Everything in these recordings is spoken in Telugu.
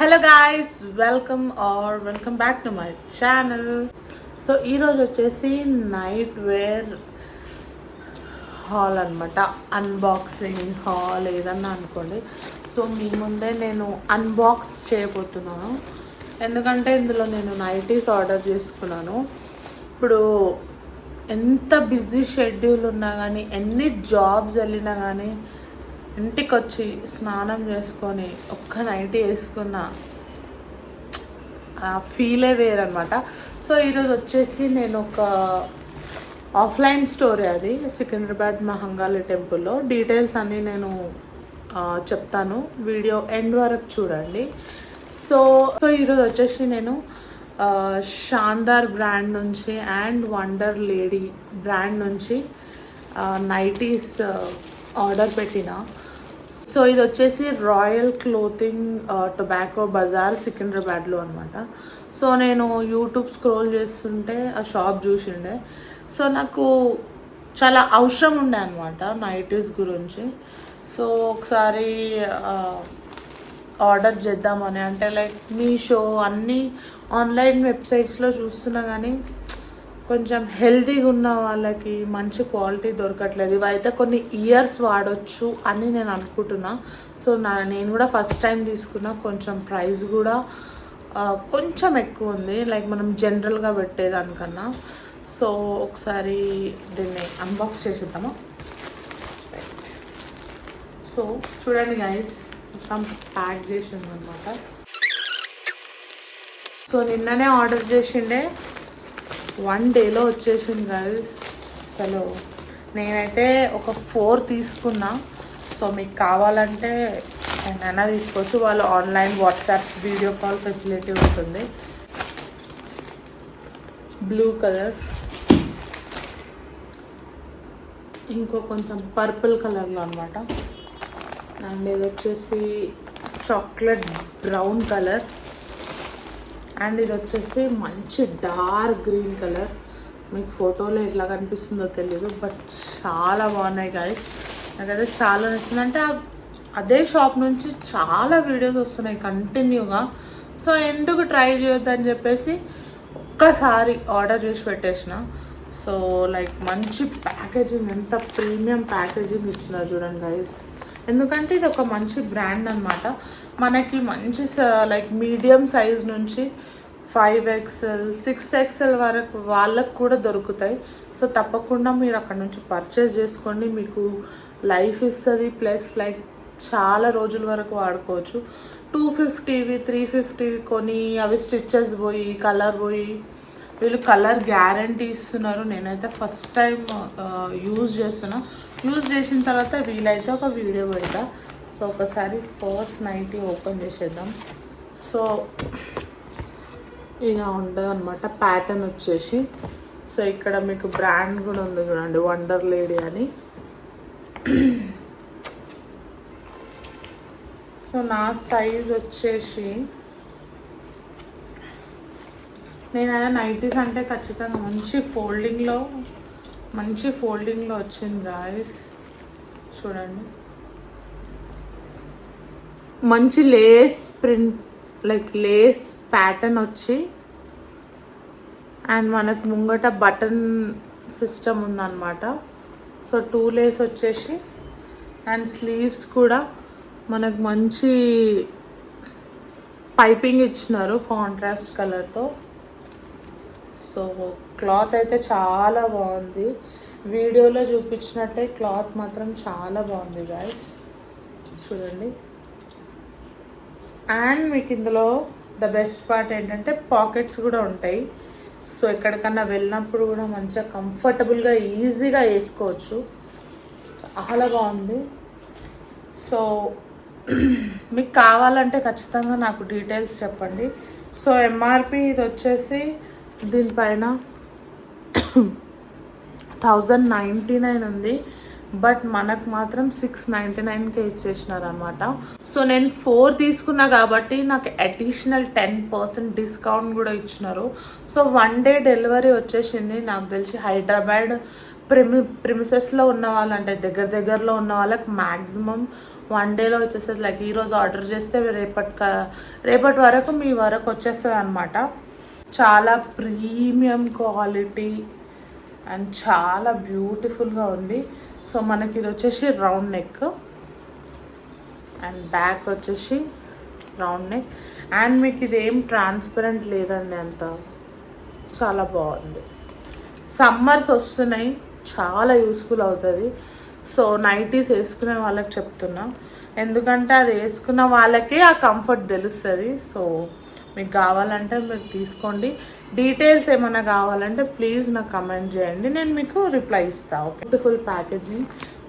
Hello guys, welcome back to my channel. So ఈరోజు వచ్చేసి నైట్ వేర్ హాల్ అనమాట, అన్బాక్సింగ్ హాల్ ఏదన్నా అనుకోండి. సో మీ ముందే నేను అన్బాక్స్ చేయబోతున్నాను, ఎందుకంటే ఇందులో నేను నైటీస్ ఆర్డర్ చేసుకున్నాను. ఇప్పుడు ఎంత బిజీ షెడ్యూల్ ఉన్నా కానీ, ఎన్ని జాబ్స్ వెళ్ళినా కానీ, ఇంటికి వచ్చి స్నానం చేసుకొని ఒక్క నైటీ వేసుకున్న ఆ ఫీలే వేరనమాట. సో ఈరోజు వచ్చేసి నేను ఒక ఆఫ్లైన్ స్టోరీ, అది సికింద్రాబాద్ మహంకాళి టెంపుల్లో. డీటెయిల్స్ అన్నీ నేను చెప్తాను, వీడియో ఎండ్ వరకు చూడండి. సో ఈరోజు వచ్చేసి నేను షాందార్ బ్రాండ్ నుంచి అండ్ వండర్ లేడీ బ్రాండ్ నుంచి నైటీస్ ఆర్డర్ పెట్టిన. సో ఇది వచ్చేసి రాయల్ క్లోతింగ్ టొబాకో బజార్ సికింద్రాబాద్లో అనమాట. సో నేను యూట్యూబ్ స్క్రోల్ చేస్తుంటే ఆ షాప్ చూసిండే. సో నాకు చాలా అవసరం ఉండే అనమాట నైటీస్ గురించి. సో ఒకసారి ఆర్డర్ చేద్దామని, అంటే లైక్ మీషో అన్నీ ఆన్లైన్ వెబ్సైట్స్లో చూస్తున్నా కానీ కొంచెం హెల్తీగా ఉన్న వాళ్ళకి మంచి క్వాలిటీ దొరకట్లేదు. ఇవైతే కొన్ని ఇయర్స్ వాడచ్చు అని నేను అనుకుంటున్నా. సో నేను కూడా ఫస్ట్ టైం తీసుకున్నా. కొంచెం ప్రైస్ కూడా కొంచెం ఎక్కువ ఉంది, లైక్ మనం జనరల్గా పెట్టేదానికన్నా. సో ఒకసారి దీన్ని అన్బాక్స్ చేసేద్దామా. సో చూడండి గైస్, మొత్తం ప్యాక్ చేసింది అనమాట. సో నిన్ననే ఆర్డర్ చేసిండే, 1 డేలో వచ్చేసింది గైస్. అసలు నేనైతే ఒక 4 తీసుకున్నా. సో మీకు కావాలంటే ఏమైనా తీసుకోవచ్చు. వాళ్ళు online WhatsApp video call facility ఉంటుంది. బ్లూ కలర్, ఇంకో కొంచెం పర్పుల్ కలర్లో అనమాట. అండ్ ఇది వచ్చేసి చాక్లెట్ బ్రౌన్ కలర్. అండ్ ఇది వచ్చేసి మంచి డార్క్ గ్రీన్ కలర్. మీకు ఫోటోలో ఎట్లా కనిపిస్తుందో తెలియదు, బట్ చాలా బాగున్నాయి గాయస్. నాకైతే చాలా నచ్చింది. అంటే అదే షాప్ నుంచి చాలా వీడియోస్ వస్తున్నాయి కంటిన్యూగా. సో ఎందుకు ట్రై చేయొద్దని చెప్పేసి ఒక్కసారి ఆర్డర్ చేసి పెట్టేసిన. సో లైక్ మంచి ప్యాకేజింగ్, ఎంత ప్రీమియం ప్యాకేజింగ్ ఇచ్చినారు చూడండి గైస్. ఎందుకంటే ఇది ఒక మంచి బ్రాండ్ అనమాట. మనకి మంచి లైక్ మీడియం సైజ్ నుంచి 5XL 6XL వరకు వాళ్ళకు కూడా దొరుకుతాయి. సో తప్పకుండా మీరు అక్కడ నుంచి పర్చేస్ చేసుకోండి, మీకు లైఫ్ ఇస్తుంది. ప్లస్ లైక్ చాలా రోజుల వరకు వాడుకోవచ్చు. 250వి 350వి కొని అవి స్టిచ్చెస్ పోయి కలర్ పోయి, వీళ్ళు కలర్ గ్యారంటీ ఇస్తున్నారు. నేనైతే ఫస్ట్ టైం యూజ్ చేస్తున్నా. యూజ్ చేసిన తర్వాత వీలైతే ఒక వీడియో పెడతా. సో ఒకసారి ఫస్ట్ నైటీ ఓపెన్ చేసేద్దాం. సో ఇలా ఉంటుంది అనమాట ప్యాటర్న్ వచ్చేసి. సో ఇక్కడ మీకు బ్రాండ్ కూడా ఉంది చూడండి, వండర్ లేడీ అని. సో నా సైజ్ వచ్చేసి, నేనైనా నైటీస్ అంటే ఖచ్చితంగా మంచి ఫోల్డింగ్లో వచ్చింది గాయస్. చూడండి, మంచి lace print, like lace pattern వచ్చి, అండ్ మనకు ముంగట బటన్ సిస్టమ్ ఉందన్నమాట. సో 2 లేస్ వచ్చేసి, అండ్ స్లీవ్స్ కూడా మనకు మంచి పైపింగ్ ఇచ్చినారు కాంట్రాస్ట్ కలర్తో. సో క్లాత్ అయితే చాలా బాగుంది. వీడియోలో చూపించినట్టే క్లాత్ మాత్రం చాలా బాగుంది గాయస్. చూడండి. అండ్ మీకు ఇందులో ద బెస్ట్ పార్ట్ ఏంటంటే పాకెట్స్ కూడా ఉంటాయి. సో ఎక్కడికన్నా వెళ్ళినప్పుడు కూడా మంచిగా కంఫర్టబుల్గా ఈజీగా వేసుకోవచ్చు. చాలా బాగుంది. సో మీకు కావాలంటే ఖచ్చితంగా నాకు డీటెయిల్స్ చెప్పండి. సో ఎంఆర్పి ఇది వచ్చేసి దీనిపైన 1099 ఉంది, బట్ మనకు మాత్రం 699కే ఇచ్చేసినారు అనమాట. సో నేను 4 తీసుకున్నా కాబట్టి నాకు అడిషనల్ 10% డిస్కౌంట్ కూడా ఇచ్చినారు. సో 1 డే డెలివరీ వచ్చేసింది. నాకు తెలిసి హైదరాబాద్ ప్రిమిసెస్లో ఉన్న వాళ్ళంటే దగ్గరలో ఉన్న వాళ్ళకి మ్యాక్సిమం 1 డేలో వచ్చేస్తుంది. లైక్ ఈరోజు ఆర్డర్ చేస్తే రేపటి వరకు మీ వరకు వచ్చేస్తుంది అనమాట. చాలా ప్రీమియం క్వాలిటీ అండ్ చాలా బ్యూటిఫుల్గా ఉంది. సో మనకి ఇది వచ్చేసి రౌండ్ నెక్ అండ్ బ్యాక్ వచ్చేసి రౌండ్ నెక్ అండ్ మీకు ఇది ఏం ట్రాన్స్పరెంట్ లేదండి, అంత చాలా బాగుంది. సమ్మర్స్ వస్తున్నాయి, చాలా యూస్ఫుల్ అవుతుంది. సో నైటీస్ వేసుకునే వాళ్ళకి చెప్తున్నా, ఎందుకంటే అది వేసుకున్న వాళ్ళకే ఆ కంఫర్ట్ తెలుస్తుంది. సో మీకు కావాలంటే మీరు తీసుకోండి. డీటెయిల్స్ ఏమైనా కావాలంటే ప్లీజ్ నాకు కమెంట్ చేయండి, నేను మీకు రిప్లై ఇస్తాను. బ్యూటిఫుల్ ప్యాకేజింగ్,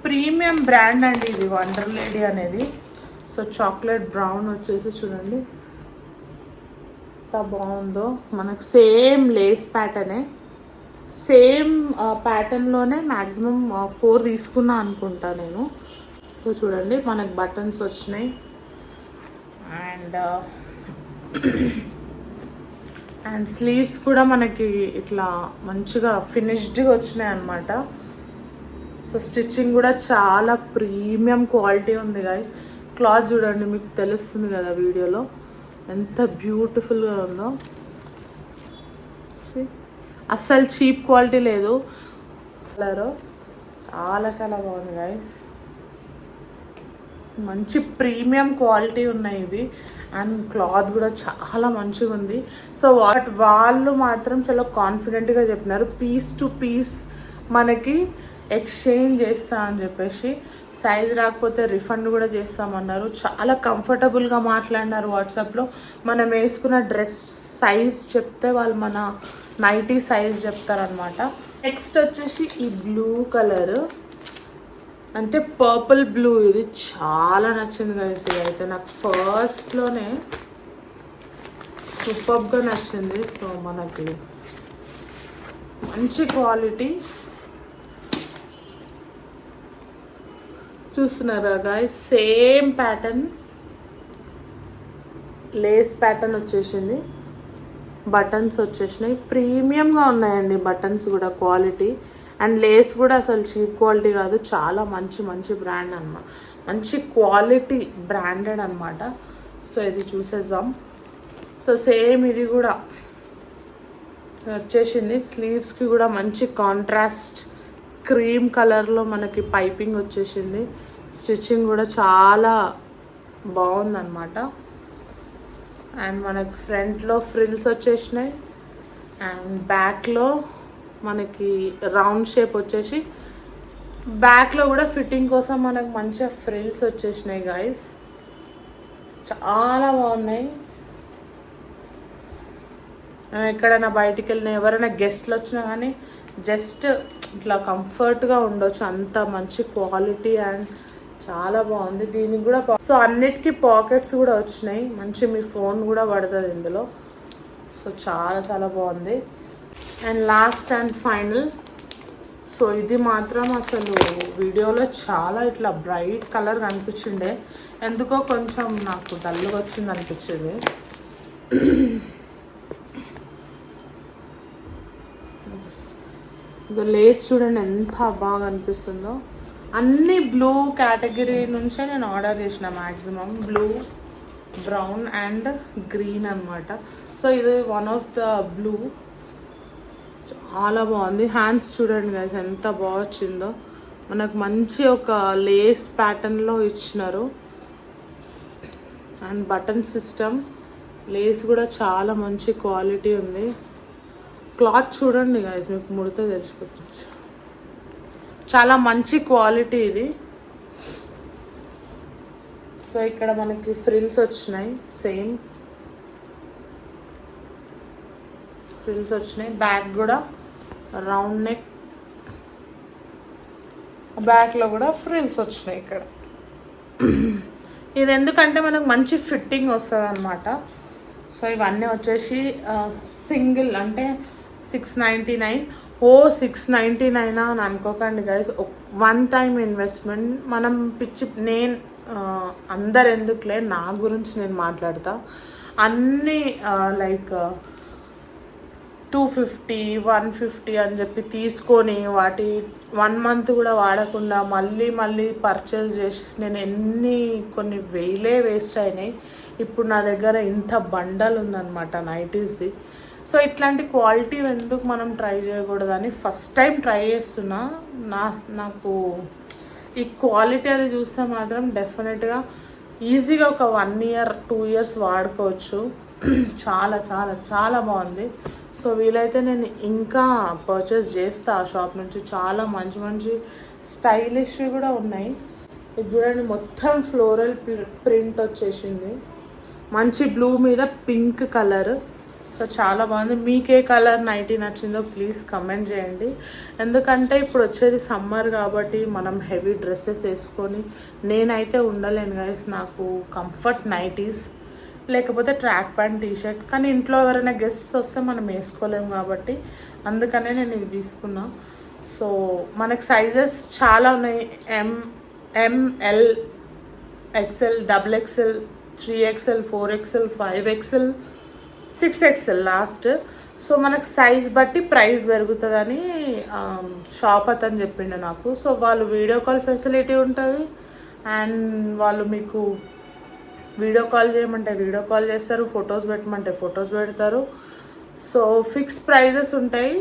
ప్రీమియం బ్రాండ్ అండి ఇది వండర్ లేడీ అనేది. సో చాక్లెట్ బ్రౌన్ వచ్చేసి చూడండి ఎంత బాగుందో. మనకు సేమ్ లేస్ ప్యాటర్నే, సేమ్ ప్యాటర్న్లోనే మ్యాక్సిమం 4 తీసుకున్నా అనుకుంటా నేను. సో చూడండి మనకు బటన్స్ వచ్చినాయి అండ్ స్లీవ్స్ కూడా మనకి ఇట్లా మంచిగా ఫినిష్డ్గా వచ్చినాయి అన్నమాట. సో స్టిచ్చింగ్ కూడా చాలా ప్రీమియం క్వాలిటీ ఉంది గైస్. క్లాత్ చూడండి, మీకు తెలుస్తుంది కదా వీడియోలో ఎంత బ్యూటిఫుల్గా ఉందో. అస్సలు చీప్ క్వాలిటీ లేదు, కలర్ చాలా చాలా బాగుంది గైస్. మంచి ప్రీమియం క్వాలిటీ ఉన్నాయి ఇవి అండ్ క్లాత్ కూడా చాలా మంచిగా ఉంది. సో వాళ్ళు మాత్రం చాలా కాన్ఫిడెంట్గా చెప్పినారు, పీస్ టు పీస్ మనకి ఎక్స్చేంజ్ చేస్తా అని చెప్పేసి. సైజ్ రాకపోతే రిఫండ్ కూడా చేస్తామన్నారు. చాలా కంఫర్టబుల్గా మాట్లాడినారు వాట్సాప్లో. మనం వేసుకున్న డ్రెస్ సైజ్ చెప్తే వాళ్ళు మన నైటీ సైజ్ చెప్తారనమాట. నెక్స్ట్ వచ్చేసి ఈ బ్లూ కలర్, అంటే పర్పుల్ బ్లూ, ఇది చాలా నచ్చింది కదా. ఇది అయితే నాకు ఫస్ట్లోనే సూపర్గా నచ్చింది. సో మనకి మంచి క్వాలిటీ చూస్తున్నారా guys, same pattern, Lay's pattern వచ్చేసింది, బటన్స్ వచ్చేసినాయి. ప్రీమియంగా ఉన్నాయండి బటన్స్ కూడా, క్వాలిటీ అండ్ లేస్ కూడా అసలు చీప్ క్వాలిటీ కాదు, చాలా మంచి మంచి బ్రాండ్ అన్నమాట, మంచి క్వాలిటీ బ్రాండెడ్ అనమాట. సో ఇది చూసేద్దాం. సో సేమ్ ఇది కూడా వచ్చేసింది. స్లీవ్స్కి కూడా మంచి కాంట్రాస్ట్ క్రీమ్ కలర్లో మనకి పైపింగ్ వచ్చేసింది. స్టిచ్చింగ్ కూడా చాలా బాగుందన్నమాట. అండ్ మనకి ఫ్రంట్లో ఫ్రిల్స్ వచ్చేసినాయి అండ్ బ్యాక్లో మనకి రౌండ్ షేప్ వచ్చేసి, బ్యాక్లో కూడా ఫిట్టింగ్ కోసం మనకు మంచిగా ఫ్రిల్స్ వచ్చేసినాయి గాయస్, చాలా బాగున్నాయి. ఎక్కడైనా బయటికి వెళ్ళినా ఎవరైనా గెస్ట్లు వచ్చినా కానీ జస్ట్ ఇట్లా కంఫర్ట్గా ఉండొచ్చు, అంత మంచి క్వాలిటీ అండ్ చాలా బాగుంది. దీనికి కూడా సో అన్నిటికీ పాకెట్స్ కూడా వచ్చినాయి, మంచి మీ ఫోన్ కూడా పడుతుంది ఇందులో. సో చాలా చాలా బాగుంది. And last and final, so ఇది మాత్రం అసలు వీడియోలో చాలా ఇట్లా బ్రైట్ కలర్ కనిపించిండే, ఎందుకో కొంచెం నాకు డల్గా వచ్చింది అనిపించింది. ఇది లేస్ చూడండి ఎంత బాగా అనిపిస్తుందో. అన్ని బ్లూ కేటగిరీ నుంచే నేను ఆర్డర్ చేసిన, maximum blue, brown and green అనమాట. సో ఇది వన్ ఆఫ్ ద బ్లూ, చాలా బాగుంది. హ్యాండ్స్ చూడండి గైస్ ఎంత బాగా వచ్చిందో, మనకు మంచి ఒక లేస్ ప్యాటర్న్లో ఇచ్చినారు అండ్ బటన్ సిస్టమ్, లేస్ కూడా చాలా మంచి క్వాలిటీ ఉంది. క్లాత్ చూడండి గైస్, మీకు ముడత తెలిసిపోవచ్చు, చాలా మంచి క్వాలిటీ ఇది. సో ఇక్కడ మనకి ఫ్రిల్స్ వచ్చినాయి, సేమ్ ఫ్రిల్స్ వచ్చినాయి. బ్యాక్ కూడా రౌండ్ నెక్, బ్యాక్లో కూడా ఫ్రిల్స్ వచ్చినాయి ఇక్కడ. ఇది ఎందుకంటే మనకు మంచి ఫిట్టింగ్ వస్తుంది అనమాట. సో ఇవన్నీ వచ్చేసి సింగిల్ అంటే 699. ఓ 699 అని అనుకోకండి గైస్, వన్ టైం ఇన్వెస్ట్మెంట్. మనం నేను అందరు ఎందుకులే, నా గురించి నేను మాట్లాడతా. అన్నీ లైక్ 250 150 అని చెప్పి తీసుకొని వాటి 1 మంత్ కూడా వాడకుండా మళ్ళీ పర్చేస్ చేసి నేను కొన్ని వేలే వేస్ట్ అయినాయి. ఇప్పుడు నా దగ్గర ఇంత బండల్ ఉందన్నమాట నైటీస్ది. సో ఇట్లాంటి క్వాలిటీ ఎందుకు మనం ట్రై చేయకూడదని ఫస్ట్ టైం ట్రై చేస్తున్నా. నాకు ఈ క్వాలిటీ అది చూస్తే మాత్రం డెఫినెట్గా ఈజీగా ఒక 1 year 2 years వాడుకోవచ్చు. చాలా చాలా చాలా బాగుంది. సో వీలైతే నేను ఇంకా పర్చేస్ చేస్తా ఆ షాప్ నుంచి. చాలా మంచి స్టైలిష్వి కూడా ఉన్నాయి. ఇది చూడండి, మొత్తం ఫ్లోరల్ ప్రింట్ వచ్చేసింది. మంచి బ్లూ మీద పింక్ కలర్. సో చాలా బాగుంది. మీకే కలర్ నైటీ నచ్చిందో ప్లీజ్ కమెంట్ చేయండి. ఎందుకంటే ఇప్పుడు వచ్చేది సమ్మర్ కాబట్టి మనం హెవీ డ్రెస్సెస్ వేసుకొని నేనైతే ఉండలేను గైస్. నాకు కంఫర్ట్ నైటీస్ లేకపోతే ట్రాక్ ప్యాంట్ టీషర్ట్. కానీ ఇంట్లో ఎవరైనా గెస్ట్స్ వస్తే మనం వేసుకోలేము కాబట్టి అందుకనే నేను ఇవి తీసుకున్నా. సో మనకి సైజెస్ చాలా ఉన్నాయి. ML XL XXL 3XL 4XL 5XL 6XL last. So మనకు సైజ్ బట్టి ప్రైస్ పెరుగుతుందని షాప్ అతను చెప్పిండు నాకు. సో వాళ్ళు వీడియో కాల్ ఫెసిలిటీ ఉంటుంది అండ్ వాళ్ళు మీకు వీడియో కాల్ చేయమంటే వీడియో కాల్ చేస్తారు, ఫొటోస్ పెట్టమంటే ఫొటోస్ పెడతారు. సో ఫిక్స్ ప్రైజెస్ ఉంటాయి.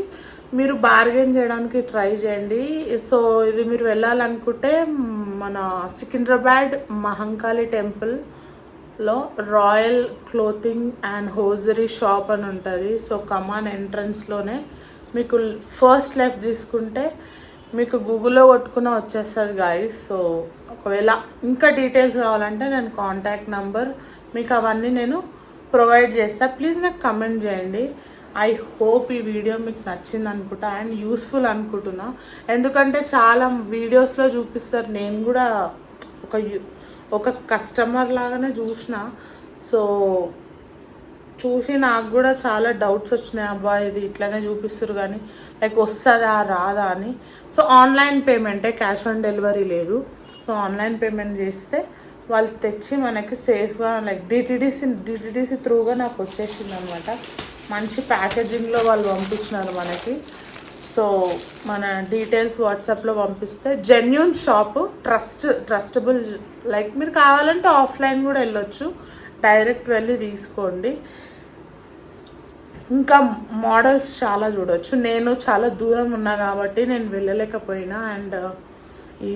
మీరు బార్గెన్ చేయడానికి ట్రై చేయండి. సో ఇది మీరు వెళ్ళాలనుకుంటే మన సికింద్రాబాద్ మహంకాళి టెంపుల్లో royal clothing and hosiery shop అని ఉంటుంది. సో కమాన్ ఎంట్రన్స్లోనే మీకు ఫస్ట్ లెఫ్ట్ తీసుకుంటే మీకు గూగుల్లో కొట్టుకున్న వచ్చేస్తుంది గాయస్. సో ఒకవేళ ఇంకా డీటెయిల్స్ కావాలంటే నేను కాంటాక్ట్ నంబర్ మీకు అవన్నీ నేను ప్రొవైడ్ చేస్తాను. ప్లీజ్ నాకు కమెంట్ చేయండి. ఐ హోప్ ఈ వీడియో మీకు నచ్చింది అనుకుంటా అండ్ యూస్ఫుల్ అనుకుంటున్నా. ఎందుకంటే చాలా వీడియోస్లో చూపిస్తారు, నేను కూడా ఒక కస్టమర్ లాగానే చూసిన. సో చూసి నాకు కూడా చాలా డౌట్స్ వచ్చినాయి. అబ్బా ఇది ఇట్లానే చూపిస్తారు కానీ లైక్ వస్తుందా రాదా అని. సో ఆన్లైన్ పేమెంటే, క్యాష్ ఆన్ డెలివరీ లేదు. సో ఆన్లైన్ పేమెంట్ చేస్తే వాళ్ళు తెచ్చి మనకి సేఫ్గా లైక్ డిటిడిసి త్రూగా నాకు వచ్చేసింది అనమాట. మంచి ప్యాకేజింగ్లో వాళ్ళు పంపించినారు మనకి. సో మన డీటెయిల్స్ వాట్సాప్లో పంపిస్తే జెన్యూన్ షాపు, ట్రస్టబుల్. లైక్ మీరు కావాలంటే ఆఫ్లైన్ కూడా వెళ్ళొచ్చు, డైరెక్ట్ వెళ్ళి తీసుకోండి. ఇంకా మోడల్స్ చాలా చూడవచ్చు. నేను చాలా దూరం ఉన్నా కాబట్టి నేను వెళ్ళలేకపోయినా. అండ్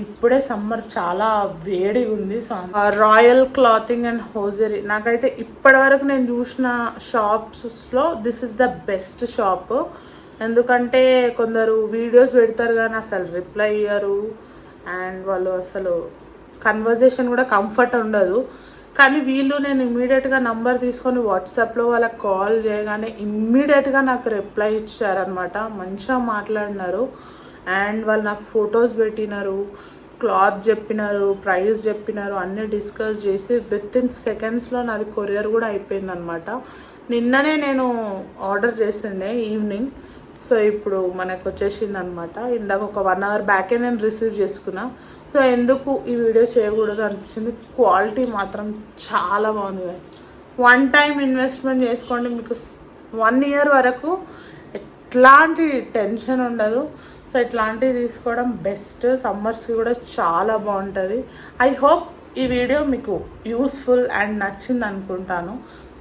ఇప్పుడే సమ్మర్ చాలా వేడిగా ఉంది. So royal clothing and hosiery నాకైతే ఇప్పటివరకు నేను చూసిన షాప్స్లో this is the best shop. ఎందుకంటే కొందరు వీడియోస్ పెడతారు కానీ అసలు రిప్లై ఇయ్యరు అండ్ వాళ్ళు అసలు కన్వర్జేషన్ కూడా కంఫర్ట్ ఉండదు. కానీ వీళ్ళు నేను ఇమ్మీడియట్గా నంబర్ తీసుకొని వాట్సాప్లో వాళ్ళకి కాల్ చేయగానే ఇమ్మీడియట్గా నాకు రిప్లై ఇచ్చారనమాట. మంచిగా మాట్లాడినారు అండ్ వాళ్ళు నాకు ఫొటోస్ పెట్టినారు, క్లాత్ చెప్పినారు, ప్రైస్ చెప్పినారు, అన్నీ డిస్కస్ చేసి విత్ ఇన్ సెకండ్స్లో నాది కొరియర్ కూడా అయిపోయిందనమాట. నిన్ననే నేను ఆర్డర్ చేసిండే ఈవినింగ్. సో ఇప్పుడు మనకు వచ్చేసింది అనమాట. ఇందాక ఒక 1 hour బ్యాకే నేను రిసీవ్ చేసుకున్నా. సో ఎందుకు ఈ వీడియో చేయకూడదు అనిపించింది. క్వాలిటీ మాత్రం చాలా బాగుంది. 1 time ఇన్వెస్ట్మెంట్ చేసుకోండి, మీకు 1 year వరకు ఎట్లాంటి టెన్షన్ ఉండదు. సో ఇట్లాంటివి తీసుకోవడం బెస్ట్. సమ్మర్స్కి కూడా చాలా బాగుంటుంది. ఐ హోప్ ఈ వీడియో మీకు యూస్ఫుల్ అండ్ నచ్చింది అనుకుంటాను.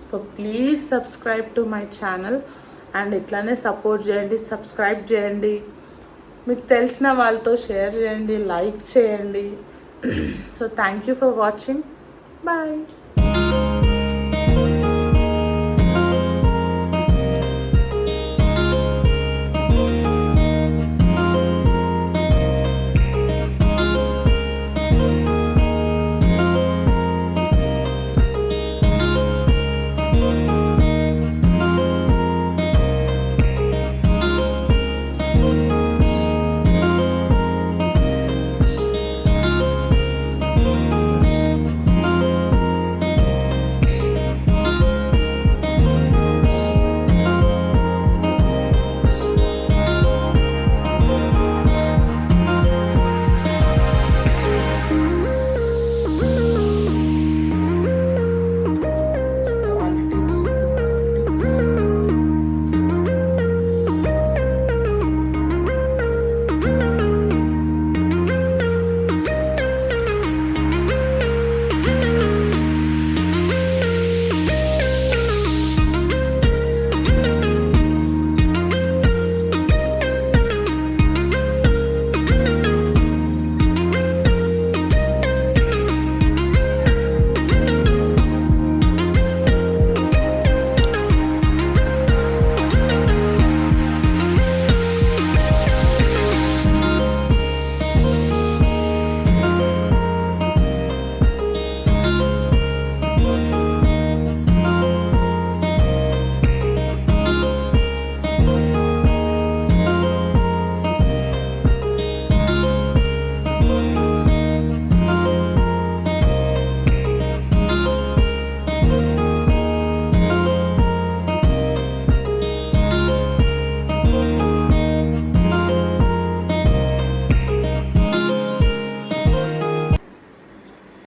So please subscribe to my channel and ఇట్లానే సపోర్ట్ చేయండి, సబ్స్క్రైబ్ చేయండి, మీకు తెలిసిన వాళ్ళతో షేర్ చేయండి, లైక్ చేయండి. So thank you for watching. Bye.